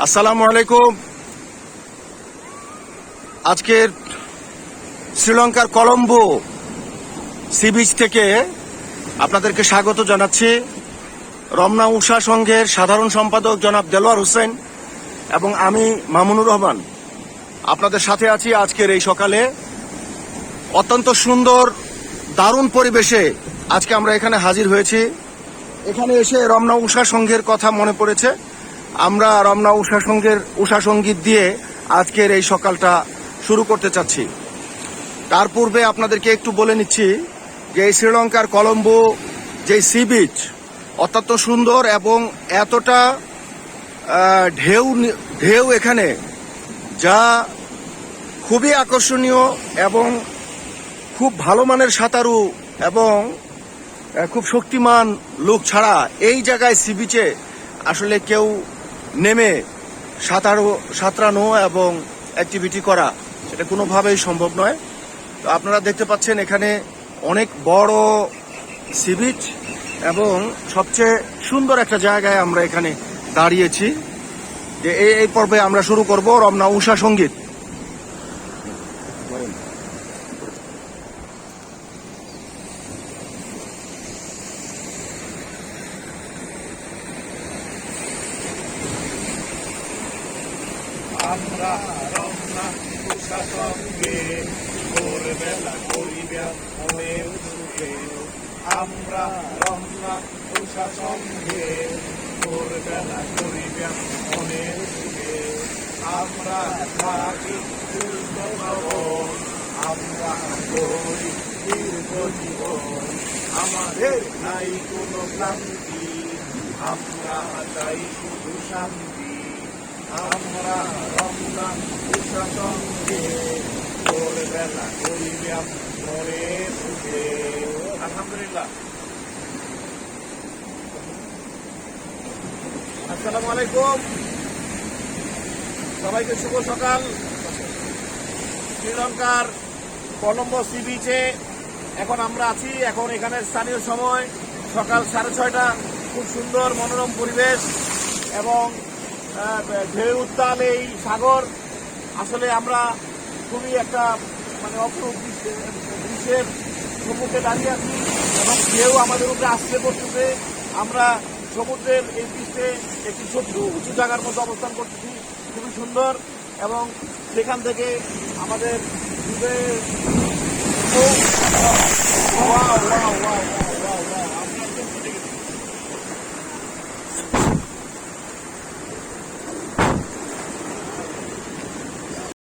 আসসালামু আলাইকুম। আজকের শ্রীলঙ্কার কলম্বো সি বিচ থেকে আপনাদেরকে স্বাগত জানাচ্ছি। রমনা উষা সংঘের সাধারণ সম্পাদক জনাব দেলোয়ার হোসেন এবং আমি মামুনুর রহমান আপনাদের সাথে আছি। আজকের এই সকালে অত্যন্ত সুন্দর দারুণ পরিবেশে আজকে আমরা এখানে হাজির হয়েছি। এখানে এসে রমনা উষা সংঘের কথা মনে পড়েছে। আমরা রমনা উষা সংঘের উষা সঙ্গীত দিয়ে আজকের এই সকালটা শুরু করতে চাচ্ছি। তার পূর্বে আপনাদেরকে একটু বলে নিচ্ছি যে এই শ্রীলঙ্কার কলম্বো যে সি বিচ অত্যন্ত সুন্দর এবং এতটা ঢেউ এখানে যা খুবই আকর্ষণীয় এবং খুব ভালো মানের সাঁতারু এবং খুব শক্তিমান লোক ছাড়া এই জায়গায় সি বিচে আসলে কেউ নেমে সাঁতরানো এবং অ্যাক্টিভিটি করা সেটা কোনোভাবেই সম্ভব নয়। তো আপনারা দেখতে পাচ্ছেন এখানে অনেক বড় সি বিচ এবং সবচেয়ে সুন্দর একটা জায়গায় আমরা এখানে দাঁড়িয়েছি। যে এই পর্বে আমরা শুরু করব রমনা উষা সঙ্গীত। আমরা রমনা উষা সঙ্গে ভোরবেলা করিবা মনের সুখে। আমরা রমনা উষা সঙ্গে ভোরবেলা করিবা মনের সুখে। আমরা থাকি পূর্ণ ভবন, আমরা করি দীর্ঘ জীবন। আমাদের নাই কোনো ক্লান্তি, আমরা চাই শুধু শান্তি। আমরা রমনা উষা সঙ্গে ভোরবেলা করিবা মনের সুখে। আলহামদুলিল্লাহ। আসসালামু আলাইকুম, সবাইকে শুভ সকাল। শ্রীলঙ্কার কলম্বো সি বিচে এখন আমরা আছি। এখন এখানে স্থানীয় সময় সকাল 6:30। খুব সুন্দর মনোরম পরিবেশ এবং ঢেউ উত্তাল এই সাগর। আসলে আমরা খুবই একটা অপরূপ দৃশ্যের সম্মুখে দাঁড়িয়ে আছি এবং ঢেউ আমাদের উপরে আসতে পড়তেছে। আমরা সমুদ্রের এই পৃষ্ঠে একটি ছোট্ট উঁচু জায়গার মধ্যে অবস্থান করতেছি, খুবই সুন্দর। এবং সেখান থেকে আমাদের